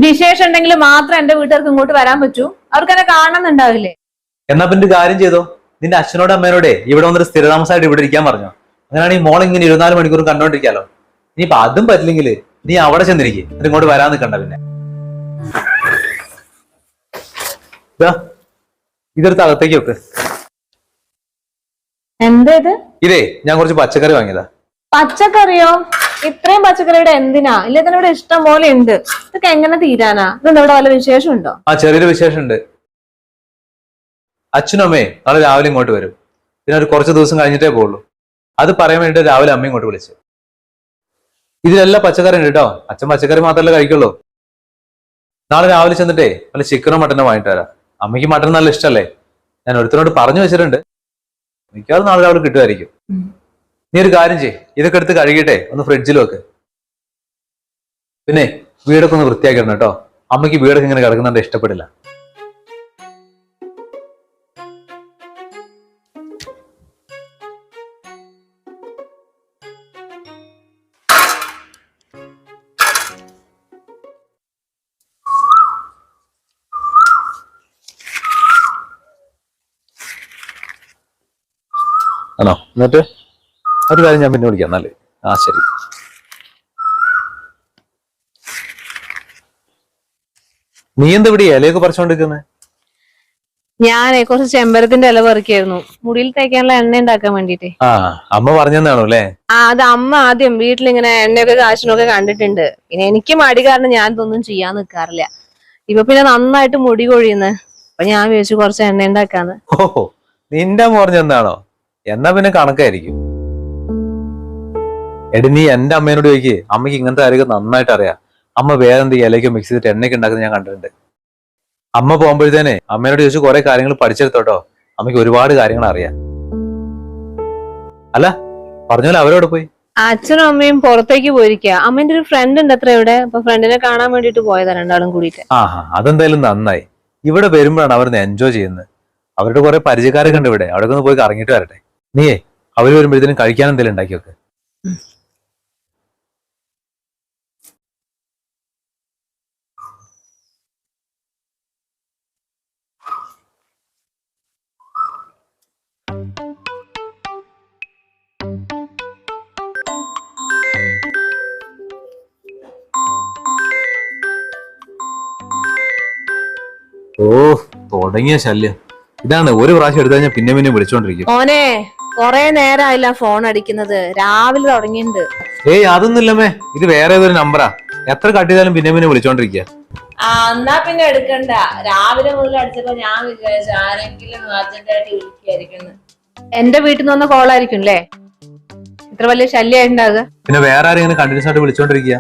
വിശേഷം ഉണ്ടെങ്കിൽ മാത്രം എന്റെ വീട്ടുകാർക്ക് ഇങ്ങോട്ട് വരാൻ പറ്റൂ. അവർക്ക് എന്നെ കാണുന്നുണ്ടാവില്ലേ? എന്നാ പിന്നെ കാര്യം ചെയ്തോ, നിന്റെ അച്ഛനോട് അമ്മേനോടെ ഇവിടെ വന്നൊരു സ്ഥിരതാമസമായിട്ട് ഇവിടെ ഇരിക്കാൻ പറഞ്ഞോ. അങ്ങനെയാണെങ്കിൽ മോൾ ഇങ്ങനെ 24 മണിക്കൂർ കണ്ടോണ്ടിരിക്കാലോ. ഇനിയിപ്പൊ അതും പറ്റില്ലെങ്കിൽ നീ അവിടെ ചെന്നിരിക്കും, എന്നിട്ട് ഇങ്ങോട്ട് വരാൻ നിൽക്കണ്ട. പിന്നെ ഇതെടുത്ത് അകത്തേക്ക് വെക്ക്. എന്താ ഇത്? ഇതേ ഞാൻ കുറച്ച് പച്ചക്കറി വാങ്ങിയതാ. പച്ചക്കറിയോ? ഇത്രയും പച്ചക്കറി ഇവിടെ എന്തിനാ? ഇല്ല, ഇതിനിവിടെ ഇഷ്ടം പോലെ ഉണ്ട്. ഇതൊക്കെ എങ്ങനെ തീരാനാ? ഇതൊന്നും ഇവിടെ വല്ല വിശേഷം ഉണ്ടോ? ആ, ചെറിയൊരു വിശേഷമുണ്ട്. അച്ഛനും അമ്മയെ നാളെ രാവിലെ ഇങ്ങോട്ട് വരും. പിന്നെ ഒരു കുറച്ച് ദിവസം കഴിഞ്ഞിട്ടേ പോകുള്ളൂ. അത് പറയാൻ വേണ്ടിട്ട് രാവിലെ അമ്മ ഇങ്ങോട്ട് വിളിച്ചു. ഇതിലെല്ലാം പച്ചക്കറി ഉണ്ട് കേട്ടോ. അച്ഛൻ പച്ചക്കറി മാത്രമല്ലേ കഴിക്കുള്ളൂ. നാളെ രാവിലെ ചെന്നിട്ടേ വല്ല ചിക്കനോ മട്ടനോ വാങ്ങിട്ട് വരാം. അമ്മയ്ക്ക് മട്ടൻ നല്ല ഇഷ്ടമല്ലേ. ഞാൻ ഒരുത്തരോട് പറഞ്ഞു വെച്ചിട്ടുണ്ട്. മിക്കവാറും നാളെ രാവിലെ കിട്ടുമായിരിക്കും. നീ ഒരു കാര്യം ചെയ്യ്, ഇതൊക്കെ എടുത്ത് കഴുകിയിട്ടെ ഒന്ന് ഫ്രിഡ്ജിൽ വെക്ക്. പിന്നെ വീടൊക്കെ ഒന്ന് വൃത്തിയാക്കിടണം കേട്ടോ. അമ്മയ്ക്ക് വീടൊക്കെ ഇങ്ങനെ കിടക്കുന്നുണ്ട് ഇഷ്ടപ്പെടില്ല. ആണോ? എന്നിട്ട് ഒരു കാര്യം ഞാൻ പിന്നെ വിളിക്കാം എന്നാല്. ആ ശരി. നീ എന്താ ഇവിടെ ഇലയൊക്കെ പറിച്ചോണ്ടിരിക്കുന്നത്? ഞാനേ കുറച്ച് ചെമ്പരത്തിന്റെ ഇല പറിക്കായിരുന്നു, മുടിയിൽ തേക്കാനുള്ള എണ്ണ ഉണ്ടാക്കാൻ വേണ്ടിട്ടേ. ആ, അമ്മ പറഞ്ഞെന്നാണോ അല്ലേ? ആ, അത് അമ്മ ആദ്യം വീട്ടിലിങ്ങനെ എണ്ണയൊക്കെ കാശിനൊക്കെ കണ്ടിട്ടുണ്ട്. പിന്നെ എനിക്ക് മടി കാരണം ഞാൻ ഇതൊന്നും ചെയ്യാൻ നിൽക്കാറില്ല. ഇപ്പൊ പിന്നെ നന്നായിട്ട് മുടി കൊഴിയുന്നു. അപ്പൊ ഞാൻ വിചാരിച്ചു കുറച്ച് എണ്ണ ഉണ്ടാക്കാന്ന്. ഓഹോ, നിന്റെ അമ്മ പറഞ്ഞെന്നാണോ? എന്നാ പിന്നെ കണക്കായിരിക്കും. എടി, നീ എന്റെ അമ്മേനോട് ചോദിക്ക്. അമ്മയ്ക്ക് ഇങ്ങനത്തെ കാര്യമൊക്കെ നന്നായിട്ട് അറിയാം. അമ്മ വേറെ എന്ത് ഇലയ്ക്ക് മിക്സ് ചെയ്തിട്ട് എണ്ണയ്ക്ക് ഉണ്ടാക്കുന്നത് ഞാൻ കണ്ടിട്ടുണ്ട്. അമ്മ പോകുമ്പോഴത്തേനെ അമ്മേനോട് ചോദിച്ചു കുറെ കാര്യങ്ങൾ പഠിച്ചെടുത്തോട്ടോ. അമ്മയ്ക്ക് ഒരുപാട് കാര്യങ്ങൾ അറിയാം. അല്ല, പറഞ്ഞോലെ അവരോട് പോയി. അച്ഛനും അമ്മയും പുറത്തേക്ക് പോയിരിക്കുക. അമ്മേന്റെ ഒരു ഫ്രണ്ട് ഉണ്ട് അത്ര ഇവിടെ. അപ്പൊ ഫ്രണ്ടിനെ കാണാൻ വേണ്ടിട്ട് പോയതാ രണ്ടാളും കൂടിയിട്ട്. ആഹാ, അതെന്തായാലും നന്നായി. ഇവിടെ വരുമ്പോഴാണ് അവർ എൻജോയ് ചെയ്യുന്നത്. അവരുടെ കുറെ പരിചയക്കാരൊക്കെ ഉണ്ട് ഇവിടെ. അവിടെ ഒന്ന് പോയി കറങ്ങിയിട്ട് വരട്ടെ. നീയേ അവര് വരുമ്പോഴത്തേനും കഴിക്കാൻ എന്തെങ്കിലും ഉണ്ടാക്കി വെക്ക്. ഓ, തുടങ്ങിയ ശല്യം. ഇതാണ് ഒരു പ്രാവശ്യം എടുത്തു കഴിഞ്ഞാൽ പിന്നെ പിന്നെ വിളിച്ചോണ്ടിരിക്കും. മോനെ, കൊറേ നേരമായില്ല ഫോൺ അടിക്കുന്നത്. രാവിലെ തുടങ്ങിയിട്ടുണ്ട്. ഏയ്, അതൊന്നുമില്ലമ്മേ. ഇത് വേറെ ഏതൊരു നമ്പറാ. എത്ര കട്ട് ചെയ്താലും പിന്നെ പിന്നെ വിളിച്ചോണ്ടിരിക്കുക. എന്നാ പിന്നെ എടുക്കണ്ട. രാവിലെ മുതൽ അടിച്ചപ്പോ ഞാൻ വിചാരിച്ചു ആരെങ്കിലും അർജന്റായിട്ട് വിളിക്കായിരിക്കുന്നു. എന്റെ വീട്ടിൽ നിന്ന് വന്ന കോളായിരിക്കും അല്ലേ? ഇത്ര വലിയ ശല്യമായിട്ടുണ്ടാകുക. പിന്നെ വേറെ ആരും ഇങ്ങനെ കണ്ടിന്യൂസ് ആയിട്ട് വിളിച്ചോണ്ടിരിക്കുക.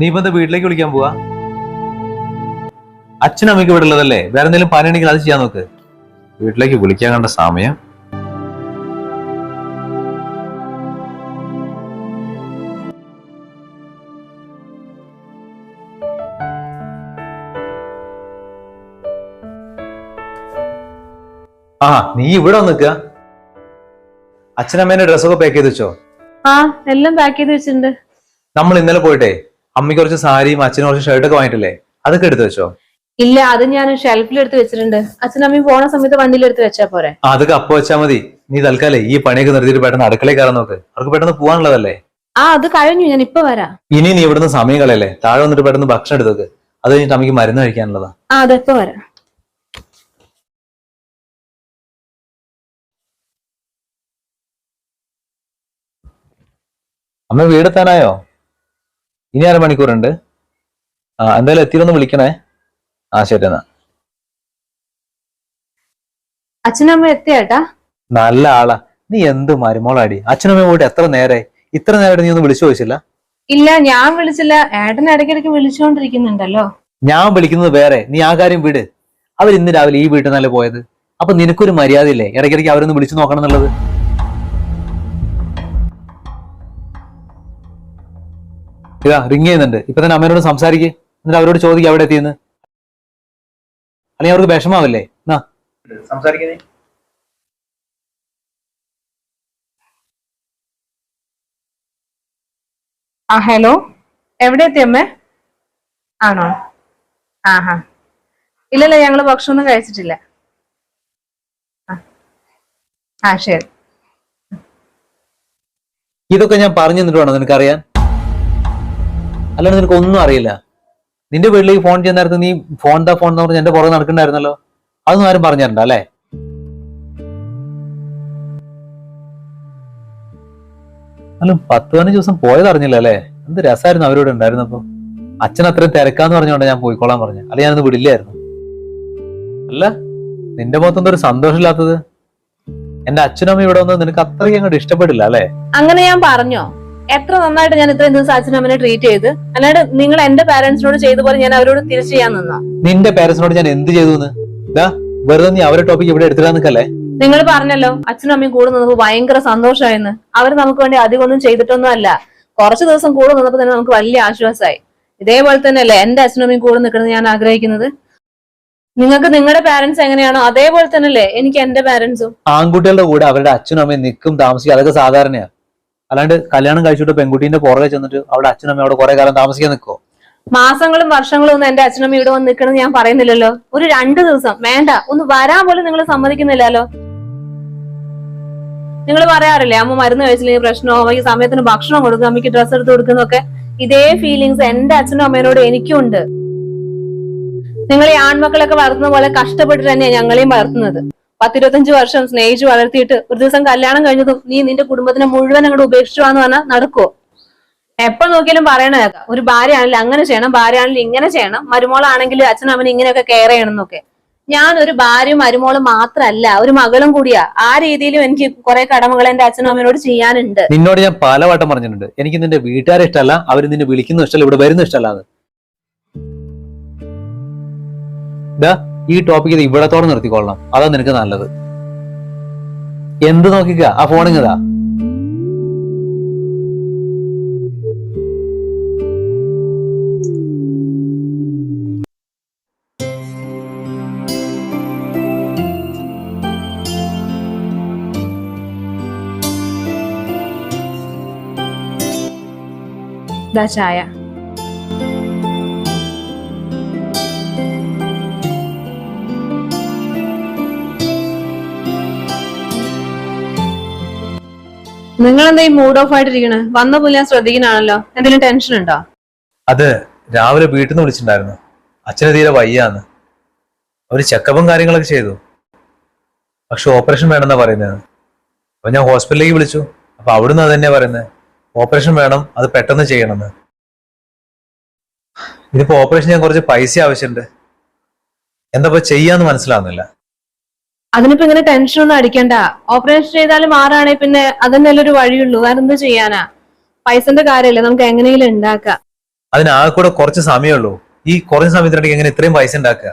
നീ ഇപ്പൊ എന്താ വീട്ടിലേക്ക് വിളിക്കാൻ പോവാ? അച്ഛനും അമ്മയ്ക്ക് ഇവിടെ ഉള്ളതല്ലേ. വേറെ എന്തെങ്കിലും പണി ഉണ്ടെങ്കിൽ അത് ചെയ്യാൻ നോക്ക്. വീട്ടിലേക്ക് വിളിക്കാൻ കണ്ട സമയം. ആ, നീ ഇവിടെ വന്നിക്കുക. അച്ഛനമ്മേന്റെ ഡ്രസ്സൊക്കെ പാക്ക് ചെയ്ത് വെച്ചോ? ആ, എല്ലാം പാക്ക് ചെയ്ത് വെച്ചിട്ടുണ്ട്. നമ്മൾ ഇന്നലെ പോയിട്ടേ അമ്മയ്ക്ക് കുറച്ച് സാരിയും അച്ഛനും കുറച്ച് ഷർട്ടൊക്കെ വാങ്ങിട്ടില്ലേ, അതൊക്കെ എടുത്തു വെച്ചോ? ഇല്ല, അത് ഞാൻ ഷെൽഫിൽ എടുത്ത് വെച്ചിട്ടുണ്ട്. അച്ഛനമ്മയും പോണ സമയത്ത് വണ്ടിയിൽ എടുത്ത് വെച്ചാ പോരെ? അതൊക്കെ അപ്പൊ വെച്ചാൽ മതി. നീ തൽക്കാലേ ഈ പണിയൊക്കെ നിർത്തിയിട്ട് പെട്ടെന്ന് അടുക്കളയിൽ കയറാൻ നോക്ക്. അവർക്ക് പെട്ടെന്ന് പോകാനുള്ളതല്ലേ. ആ, അത് കഴിഞ്ഞു. ഞാൻ ഇപ്പൊ വരാം. ഇനി നീ ഇവിടുന്ന് സമയം കളയല്ലേ. താഴെ വന്നിട്ട് പെട്ടെന്ന് ഭക്ഷണം എടുത്തേക്ക്. അത് കഴിഞ്ഞിട്ട് അമ്മയ്ക്ക് മരുന്ന് കഴിക്കാനുള്ളതാ. ആ, അതെപ്പോ വരാം. അമ്മ വീടെത്താനായോ? ഇനി 1/2 മണിക്കൂറുണ്ട്. ആ, എന്തായാലും എത്തിയൊന്ന് വിളിക്കണേ. ആ, ശരി എന്നാ. അച്ഛനമ്മ എത്തിയേട്ടാ? നല്ല ആളാ. നീ എന്ത് മരുമോളാടി. അച്ഛനമ്മ പോയിട്ട് എത്ര നേരായി? ഇത്ര നേരമായിട്ട് നീ ഒന്ന് വിളിച്ചു ചോദിച്ചില്ല? ഇല്ല, ഞാൻ വിളിച്ചില്ല. ഏട്ടൻ ഇടയ്ക്കിടയ്ക്ക് വിളിച്ചുകൊണ്ടിരിക്കുന്നുണ്ടല്ലോ. ഞാൻ വിളിക്കുന്നത് വേറെ. നീ ആ കാര്യം വിട്. അവർ ഇന്ന് രാവിലെ ഈ വീട്ടിൽ നിന്നല്ലേ പോയത്. അപ്പൊ നിനക്കൊരു മര്യാദയില്ലേ ഇടയ്ക്കിടയ്ക്ക് അവരൊന്ന് വിളിച്ചു നോക്കണം എന്നുള്ളത്? ഇതാ റിങ് ചെയ്യുന്നുണ്ട്. ഇപ്പൊ തന്നെ അമ്മേനോട് സംസാരിക്ക്. എന്നിട്ട് അവരോട് ചോദിക്കുക അവിടെ എത്തിയെന്ന്. അല്ലെങ്കിൽ അവർക്ക് വിഷമാവല്ലേ. സംസാരിക്കുന്നേ. ആ ഹലോ, എവിടെ എത്തി അമ്മേ? ആണോ? ആഹാ. ഇല്ലല്ല, ഞങ്ങള് ഭക്ഷണമൊന്നും കഴിച്ചിട്ടില്ല. ആ ആ ശരി. ഇതൊക്കെ ഞാൻ പറഞ്ഞു തന്നിട്ട് വേണോ നിനക്കറിയാൻ? അല്ലാണ്ട് നിനക്ക് ഒന്നും അറിയില്ല. നിന്റെ വീട്ടിലേക്ക് ഫോൺ ചെയ്യുന്ന നേരത്ത് നീ ഫോൺ എന്ന് പറഞ്ഞ് എന്റെ പുറകെ നടക്കണ്ടായിരുന്നല്ലോ. അതൊന്നും ആരും പറഞ്ഞു തരണ്ട അല്ലേ? അല്ല 10-15 ദിവസം പോയത് അറിഞ്ഞില്ല അല്ലേ? എന്ത് രസമായിരുന്നു അവരോട് ഉണ്ടായിരുന്നപ്പോ. അച്ഛൻ അത്രയും തിരക്കാന്ന് പറഞ്ഞോണ്ട് ഞാൻ പോയിക്കോളാൻ പറഞ്ഞു. അല്ലെ ഞാനൊന്ന് വിടില്ലായിരുന്നു. അല്ല, നിന്റെ മുഖത്തൊന്നും ഒരു സന്തോഷമില്ലാത്തത്? എന്റെ അച്ഛനും അമ്മയും ഇവിടെ വന്നത് നിനക്ക് അത്രയ്ക്ക് അങ്ങോട്ട് ഇഷ്ടപ്പെടില്ല അല്ലേ? അങ്ങനെ ഞാൻ പറഞ്ഞോ? എത്ര നന്നായിട്ട് ഞാൻ ഇത്രയും ദിവസം അച്ഛനും അമ്മനെ ട്രീറ്റ് ചെയ്ത്, അല്ലാണ്ട് നിങ്ങൾ എന്റെ പാരന്റ്സിനോട് ചെയ്ത പോലെ ഞാൻ അവരോട് തിരിച്ചു ചെയ്യാൻ നിന്നോ? നിന്റെ പേരൻസിനോട് ഞാൻ എന്ത് ചെയ്തു? വെറുതെ നീ അവരുടെ ടോപ്പിക് ഇവിടെ എടുത്തിടാൻ നിൽക്കല്ലേ? നിങ്ങൾ പറഞ്ഞല്ലോ അച്ഛനും അമ്മയും കൂടെ നിന്നപ്പോ ഭയങ്കര സന്തോഷമായെന്ന്. അവർ നമുക്ക് വേണ്ടി അധികം ഒന്നും ചെയ്തിട്ടൊന്നും അല്ല, കുറച്ചു ദിവസം കൂടെ നിന്നപ്പോ തന്നെ നമുക്ക് വലിയ ആശ്വാസമായി. ഇതേപോലെ തന്നെയല്ലേ എന്റെ അച്ഛനും അമ്മയും കൂടെ നിൽക്കുന്നത് ഞാൻ ആഗ്രഹിക്കുന്നത്. നിങ്ങൾക്ക് നിങ്ങളുടെ പാരന്റ്സ് എങ്ങനെയാണോ അതേപോലെ തന്നെയല്ലേ എനിക്ക് എന്റെ പാരന്റ്സും. ആൺകുട്ടികളുടെ കൂടെ അവരുടെ അച്ഛനും അമ്മയും നിൽക്കും, താമസിക്കും, അതൊക്കെ സാധാരണയാ. അല്ലാണ്ട് കല്യാണം കഴിച്ചിട്ട് പെൺകുട്ടീന്റെ പുറകെ ചെന്നിട്ട് അവിടെ അച്ഛനും അമ്മയും അവിടെ കുറെ കാലം താമസിക്കാൻ നിൽക്കോ? മാസങ്ങളും വർഷങ്ങളും ഒന്നും എന്റെ അച്ഛനമ്മ ഇവിടെ വന്ന് നിൽക്കണം ഞാൻ പറയുന്നില്ലല്ലോ. ഒരു 2 ദിവസം വേണ്ട, ഒന്ന് വരാൻ പോലും നിങ്ങൾ സമ്മതിക്കുന്നില്ലല്ലോ. നിങ്ങൾ പറയാറില്ലേ അമ്മ മരുന്ന് കഴിച്ചില്ലെങ്കിൽ പ്രശ്നമോ, അമ്മയ്ക്ക് സമയത്തിന് ഭക്ഷണം കൊടുക്കും, അമ്മയ്ക്ക് ഡ്രസ്സ് എടുത്ത് കൊടുക്കുന്നൊക്കെ. ഇതേ ഫീലിങ്സ് എന്റെ അച്ഛനും അമ്മേനോട് എനിക്കും ഉണ്ട്. നിങ്ങൾ ഈ ആൺമക്കളൊക്കെ വളർത്തുന്ന പോലെ കഷ്ടപ്പെട്ടിട്ട് തന്നെയാണ് ഞങ്ങളെയും വളർത്തുന്നത്. 10-25 വർഷം സ്നേഹിച്ചു വളർത്തിയിട്ട് ഒരു ദിവസം കല്യാണം കഴിഞ്ഞതും നീ നിന്റെ കുടുംബത്തിനെ മുഴുവൻ അങ്ങോട്ട് ഉപേക്ഷിച്ചുവാന്ന് പറഞ്ഞാൽ നടക്കുവോ? എപ്പോ നോക്കിയാലും പറയണ കേൾക്കാം, ഒരു ഭാര്യയാണെങ്കിൽ അങ്ങനെ ചെയ്യണം, ഭാര്യയാണെങ്കിൽ ഇങ്ങനെ ചെയ്യണം, മരുമോളാണെങ്കിൽ അച്ഛനും അമ്മനെ ഇങ്ങനെയൊക്കെ കെയർ ചെയ്യണം എന്നൊക്കെ. ഞാൻ ഒരു ഭാര്യയും മരുമോളും മാത്രല്ല, ഒരു മകളും കൂടിയാ. ആ രീതിയിലും എനിക്ക് കുറെ കടമകൾ എന്റെ അച്ഛനും അമ്മയോട് ചെയ്യാനുണ്ട്. നിന്നോട് ഞാൻ പലവട്ടം പറഞ്ഞിട്ടുണ്ട് എനിക്ക് നിന്റെ വീട്ടുകാരെ ഇഷ്ടമല്ല, അവർ നിന്നെ വിളിക്കുന്ന ഇഷ്ടമല്ല, ഇവിടെ വരുന്ന ഇഷ്ടമല്ലാന്ന്. ഈ ടോപ്പിക് ഇത് ഇവിടത്തോടെ നിർത്തിക്കൊള്ളണം, അതാ നിനക്ക് നല്ലത്. എന്ത് നോക്കിക്ക ആ ഫോണിങ്ങതാ. ചായ. നിങ്ങളെന്താ ഈ മൂഡ് ഓഫ് ആയിട്ടിരിക്കണേ? വന്ന പോലെ ഞാൻ ശ്രദ്ധിക്കണാണല്ലോ. എന്തെങ്കിലും ടെൻഷൻ ഉണ്ടോ? അത് രാവിലെ വീട്ടിൽ നിന്ന് വിളിച്ചിട്ടുണ്ടായിരുന്നു, അച്ഛന് തീരെ വയ്യാന്ന്. അവര് ചെക്കപ്പും കാര്യങ്ങളൊക്കെ ചെയ്തു, പക്ഷെ ഓപ്പറേഷൻ വേണമെന്നാ പറയുന്നത്. അപ്പൊ ഞാൻ ഹോസ്പിറ്റലിലേക്ക് വിളിച്ചു. അപ്പൊ അവിടുന്ന് അത് തന്നെയാ പറയുന്നത്, ഓപ്പറേഷൻ വേണം, അത് പെട്ടെന്ന് ചെയ്യണമെന്ന്. ഇതിപ്പോ ഓപ്പറേഷൻ ഞാൻ കുറച്ച് പൈസ ആവശ്യമുണ്ട്, എന്താ ചെയ്യാന്ന് മനസ്സിലാവുന്നില്ല. അതിനിപ്പോ ഇങ്ങനെ ടെൻഷൻ ഒന്നും അടിക്കണ്ട. ഓപ്പറേഷൻ ചെയ്താലും മാറാണെ പിന്നെ അതന്നെയല്ലേ ഒരു വഴിയുള്ളൂ. വേറെ എന്ത് ചെയ്യാനാ? പൈസന്റെ കാര്യമല്ലേ, നമുക്ക് എങ്ങനെയെങ്കിലും ഉണ്ടാക്കാം. അതിനാകെ കൂടെ കുറച്ച് സമയമുള്ളൂ. ഈ കുറഞ്ഞ സമയത്തിനിടയ്ക്ക് എങ്ങനെ ഇത്രയും പൈസ ഉണ്ടാക്കുക?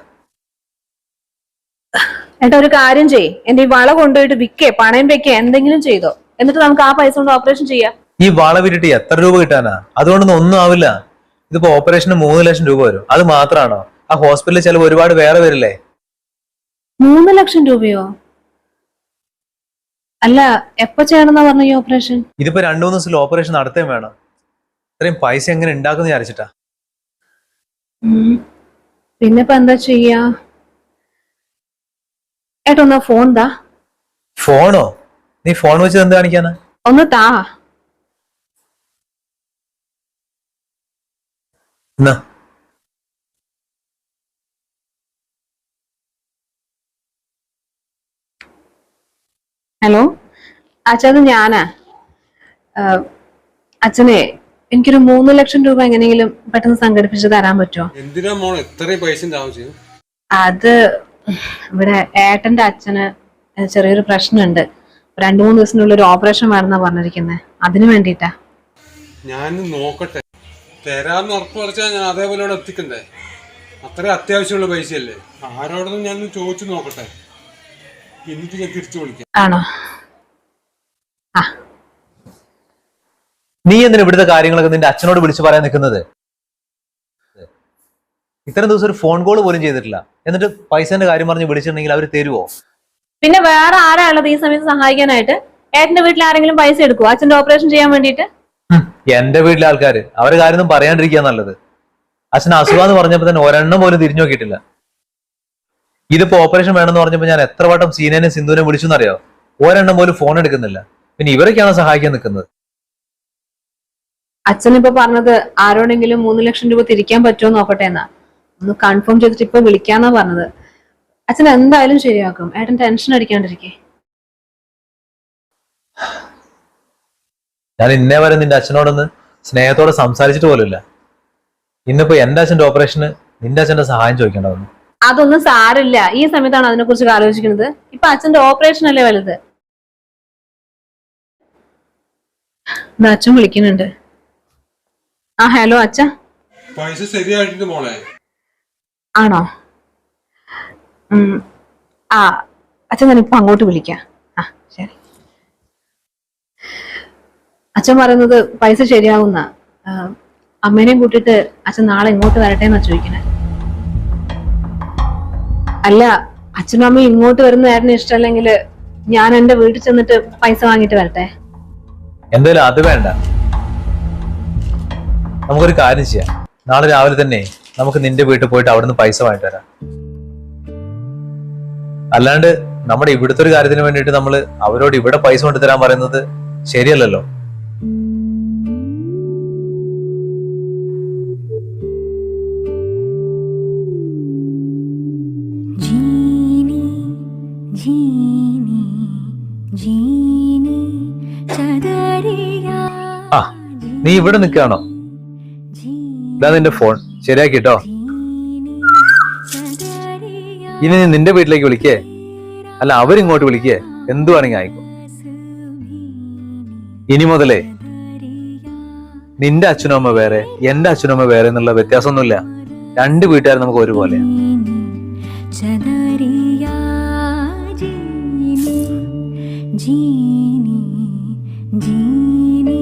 ഏട്ടാ ഒരു കാര്യം ചെയ്യ്, എന്റെ ഈ വള കൊണ്ടുപോയിട്ട് വിൽക്കേ പണയം വെക്കേ എന്തെങ്കിലും ചെയ്തോ, എന്നിട്ട് നമുക്ക് ആ പൈസ കൊണ്ട് ഓപ്പറേഷൻ ചെയ്യാം. ഈ വള വിറ്റിട്ട് എത്ര രൂപ കിട്ടാനാ? അതുകൊണ്ടൊന്നും ഒന്നും ആവില്ല. ഇതിപ്പോ ഓപ്പറേഷന് 3 ലക്ഷം രൂപ വരും. അത് മാത്രമാണോ? ആ ഹോസ്പിറ്റലിൽ ചെലവ് ഒരുപാട് വേറെ വരില്ലേ? 3 ലക്ഷം രൂപയോ? അല്ല, എപ്പോ ചെയ്യണമെന്നാ പറഞ്ഞ ഈ ഓപ്പറേഷൻ? ഇതിപ്പോ 2-3 ദിവസത്തിൽ ഓപ്പറേഷൻ നടത്തേം വേണം. ഇത്രയും പൈസ എങ്ങനെ ഉണ്ടാക്കുന്ന വിചാരിച്ചിട്ടാ. പിന്നെ ഇപ്പൊ എന്താ ചെയ്യാ? ഏട്ടാ ഒന്ന് ഫോൺ താ. ഫോണോ? നീ ഫോൺ വെച്ചത് എന്ത് കാണിക്കാനാ? ഒന്ന് താ. എന്നാ ഹലോ അച്ഛത് ഞാനാ. അച്ഛനെ എനിക്കൊരു 3 ലക്ഷം രൂപ എങ്ങനെയെങ്കിലും പെട്ടെന്ന് സംഘടിപ്പിച്ച് തരാൻ പറ്റുമോ? എന്തിനാ മോൾ ഇത്രയും പൈസ ആവശ്യം? അത് ഇവിടെ ഏട്ടന്റെ അച്ഛന് ചെറിയൊരു പ്രശ്നമുണ്ട്. 2-3 ദിവസത്തിനുള്ളിൽ ഒരു ഓപ്പറേഷൻ വേണമെന്നാ പറഞ്ഞിരിക്കുന്നത്, അതിനു വേണ്ടിട്ടാ. ഞാൻ നോക്കട്ടെ, തരാന്ന് ഉറപ്പ് പറഞ്ഞാൽ ഞാൻ അതേപോലെ ഇവിടെ എത്തിക്കണ്ടേ? അത്രയും അത്യാവശ്യമുള്ള പൈസയല്ലേ. ആരോടൊന്നും ഞാൻ ചോദിച്ചു നോക്കട്ടെ, എന്നിട്ട് ഞാൻ തിരിച്ചു വിളിക്കാം. ആണോ? നീ എന്തിനാ ഇവിടുത്തെ കാര്യങ്ങളൊക്കെ നിന്റെ അച്ഛനോട് വിളിച്ചു പറയാൻ നിൽക്കുന്നത്? ഇത്രയും ദിവസം ഒരു ഫോൺ കോൾ പോലും ചെയ്തിട്ടില്ല, എന്നിട്ട് പൈസന്റെ കാര്യം പറഞ്ഞ് വിളിച്ചിട്ടുണ്ടെങ്കിൽ അവർ തരുവോ? പിന്നെ വേറെ ആരാണുള്ളത് ഈ സമയത്ത് സഹായിക്കാനായിട്ട്? ഏട്ടന്റെ വീട്ടിൽ ആരെങ്കിലും പൈസ എടുക്കുവോ അച്ഛന്റെ ഓപ്പറേഷൻ ചെയ്യാൻ വേണ്ടിയിട്ട്? എന്റെ വീട്ടിലെ ആൾക്കാര് അവരെ കാര്യമൊന്നും പറയാണ്ടിരിക്കുക നല്ലത്. അച്ഛൻ അസുഖാന്ന് പറഞ്ഞപ്പോ തന്നെ ഒരെണ്ണം പോലും തിരിഞ്ഞു നോക്കിയിട്ടില്ല. ഇതിപ്പോ ഓപ്പറേഷൻ വേണമെന്ന് പറഞ്ഞപ്പോ ഞാൻ എത്ര വട്ടം സീനേനെ സിന്ധുവിനെ വിളിച്ചെന്നറിയോ? ഒരെണ്ണം പോലും ഫോൺ എടുക്കുന്നില്ല. പിന്നെ ഇവരൊക്കെയാണ് സഹായിക്കാൻ നിൽക്കുന്നത്. അച്ഛനിപ്പോ പറഞ്ഞത് ആരോടെങ്കിലും 3 ലക്ഷം രൂപ തിരിക്കാൻ പറ്റുമോ നോക്കട്ടെ എന്നാ. ഒന്ന് കൺഫേം ചെയ്തിട്ട് ഇപ്പൊ വിളിക്കാന്നാ പറഞ്ഞത്. അച്ഛൻ എന്തായാലും ശരിയാക്കും. ഏട്ടൻ ടെൻഷൻ അടിക്കാണ്ടിരിക്കേ. ഞാൻ ഇന്നേ വരെ നിന്റെ അച്ഛനോടൊന്ന് സ്നേഹത്തോടെ സംസാരിച്ചിട്ട് പോലുമില്ല. ഇന്നിപ്പോ എന്റെ അച്ഛന്റെ ഓപ്പറേഷന് നിന്റെ അച്ഛന്റെ സഹായം ചോദിക്കേണ്ട വന്നു. അതൊന്നും സാരില്ല. ഈ സമയത്താണ് അതിനെ കുറിച്ച് ആലോചിക്കുന്നത്. ഇപ്പൊ അച്ഛന്റെ ഓപ്പറേഷൻ അല്ലേ വലുത്. അച്ഛൻ വിളിക്കുന്നുണ്ട്. ആ ഹലോ അച്ഛ. പൈസ ശരിയായിട്ടുണ്ട് മോളെ. ആണോ? ആ അച്ഛൻ ഞാനിപ്പോ അങ്ങോട്ട് വിളിക്കാം. ആ ശരി. അച്ഛൻ പറയുന്നത് പൈസ ശരിയാവുന്ന. അമ്മേനെയും കൂട്ടിട്ട് അച്ഛൻ നാളെ ഇങ്ങോട്ട് വരട്ടെ എന്നാ ചോദിക്കണേ. അല്ല, അച്ഛനും അമ്മയും ഇങ്ങോട്ട് വരുന്ന ഏട്ടന് ഇഷ്ടമല്ലെങ്കിൽ ഞാൻ എന്റെ വീട്ടിൽ ചെന്നിട്ട് പൈസ വാങ്ങിട്ട് വരട്ടെ. എന്തായാലും അത് വേണ്ട. നമുക്കൊരു കാര്യം ചെയ്യാം. നാളെ രാവിലെ തന്നെ നമുക്ക് നിന്റെ വീട്ടിൽ പോയിട്ട് അവിടുന്ന് പൈസ വാങ്ങിട്ട് വരാം. അല്ലാണ്ട് നമ്മുടെ ഇവിടുത്തെ ഒരു കാര്യത്തിന് വേണ്ടിയിട്ട് നമ്മൾ അവരോട് ഇവിടെ പൈസ കൊണ്ടുതരാൻ പറയുന്നത് ശരിയല്ലല്ലോ. ആ നീ ഇവിടെ നിൽക്കുകയാണോ? ഇതാ നിന്റെ ഫോൺ. ശരിയാക്കിട്ടോ. ഇനി നീ നിന്റെ വീട്ടിലേക്ക് വിളിക്കേ, അല്ല അവരിങ്ങോട്ട് വിളിക്കേ, എന്തു വേണമെങ്കിൽ ആയിക്കോ. ഇനി മുതലേ നിന്റെ അച്ഛനും അമ്മ വേറെ, എന്റെ അച്ഛനും അമ്മ വേറെ എന്നുള്ള വ്യത്യാസമൊന്നുമില്ല. രണ്ട് വീട്ടുകാരും നമുക്ക് ഒരുപോലെ. ജീനി ജീനി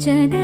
ചദ